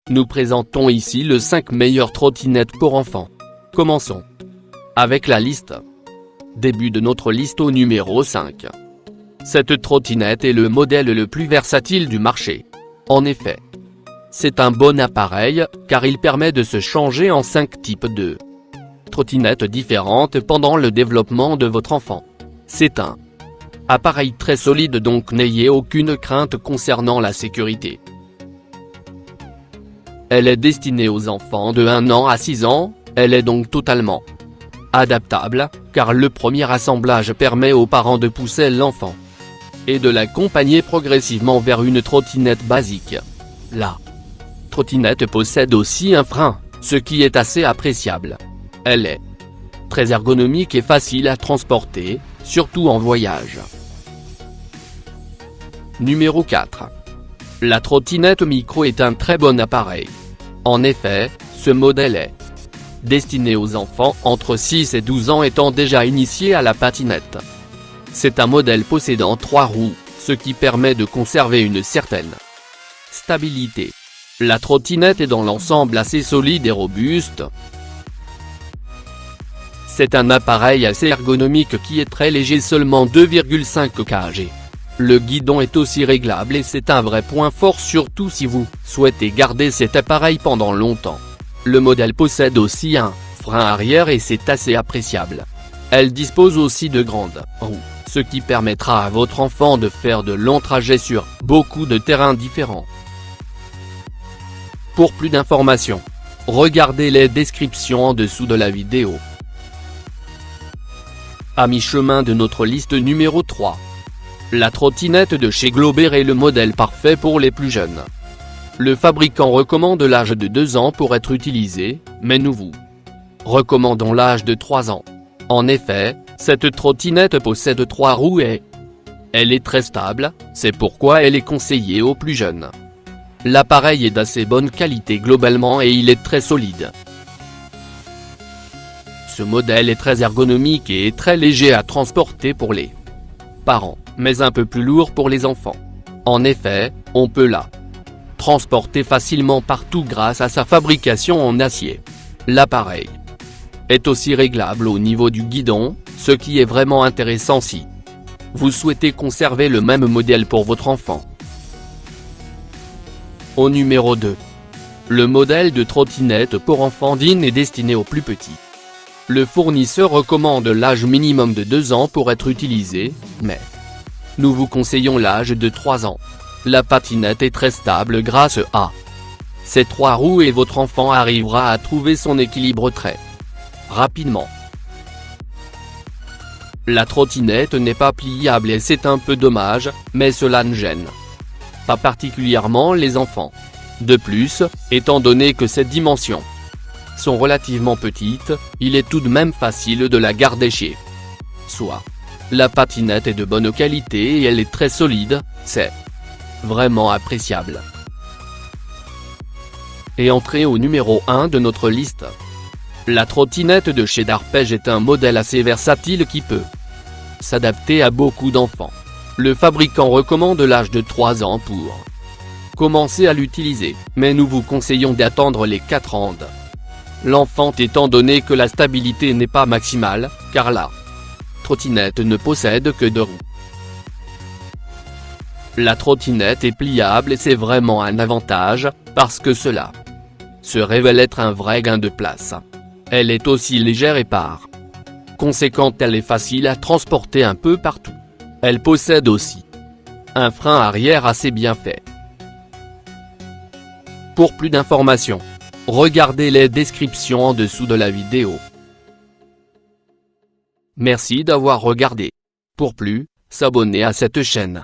Nous présentons ici les 5 meilleures trottinettes pour enfants. Commençons avec la liste. Début de notre liste au numéro 5. Cette trottinette est le modèle le plus versatile du marché. En effet, c'est un bon appareil, car il permet de se changer en 5 types de trottinettes différentes pendant le développement de votre enfant. C'est un appareil très solide, donc n'ayez aucune crainte concernant la sécurité. Elle est destinée aux enfants de 1 an à 6 ans, elle est donc totalement adaptable, car le premier assemblage permet aux parents de pousser l'enfant et de l'accompagner progressivement vers une trottinette basique. La trottinette possède aussi un frein, ce qui est assez appréciable. Elle est très ergonomique et facile à transporter, surtout en voyage. Numéro 4. La trottinette micro est un très bon appareil. En effet, ce modèle est destiné aux enfants entre 6 et 12 ans étant déjà initiés à la patinette. C'est un modèle possédant 3 roues, ce qui permet de conserver une certaine stabilité. La trottinette est dans l'ensemble assez solide et robuste. C'est un appareil assez ergonomique qui est très léger, seulement 2,5 kg. Le guidon est aussi réglable et c'est un vrai point fort, surtout si vous souhaitez garder cet appareil pendant longtemps. Le modèle possède aussi un frein arrière et c'est assez appréciable. Elle dispose aussi de grandes roues, ce qui permettra à votre enfant de faire de longs trajets sur beaucoup de terrains différents. Pour plus d'informations, regardez les descriptions en dessous de la vidéo. À mi-chemin de notre liste numéro 3. La trottinette de chez Glober est le modèle parfait pour les plus jeunes. Le fabricant recommande l'âge de 2 ans pour être utilisé, mais nous vous recommandons l'âge de 3 ans. En effet, cette trottinette possède 3 roues et elle est très stable, c'est pourquoi elle est conseillée aux plus jeunes. L'appareil est d'assez bonne qualité globalement et il est très solide. Ce modèle est très ergonomique et très léger à transporter pour les parents, mais un peu plus lourd pour les enfants. En effet, on peut la transporter facilement partout grâce à sa fabrication en acier. L'appareil est aussi réglable au niveau du guidon, ce qui est vraiment intéressant si vous souhaitez conserver le même modèle pour votre enfant. Au numéro 2. Le modèle de trottinette pour enfants DIN est destiné aux plus petits. Le fournisseur recommande l'âge minimum de 2 ans pour être utilisé, mais nous vous conseillons l'âge de 3 ans. La patinette est très stable grâce à ses 3 roues et votre enfant arrivera à trouver son équilibre très rapidement. La trottinette n'est pas pliable et c'est un peu dommage, mais cela ne gêne pas particulièrement les enfants. De plus, étant donné que ses dimensions sont relativement petites, il est tout de même facile de la garder chez soi. La patinette est de bonne qualité et elle est très solide, c'est vraiment appréciable. Et entrée au numéro 1 de notre liste. La trottinette de chez Darpège est un modèle assez versatile qui peut s'adapter à beaucoup d'enfants. Le fabricant recommande l'âge de 3 ans pour commencer à l'utiliser, mais nous vous conseillons d'attendre les 4 ans de l'enfant étant donné que la stabilité n'est pas maximale, car la trottinette ne possède que 2 roues. La trottinette est pliable et c'est vraiment un avantage, parce que cela se révèle être un vrai gain de place. Elle est aussi légère et par conséquent elle est facile à transporter un peu partout. Elle possède aussi un frein arrière assez bien fait. Pour plus d'informations, regardez les descriptions en dessous de la vidéo. Merci d'avoir regardé. Pour plus, s'abonner à cette chaîne.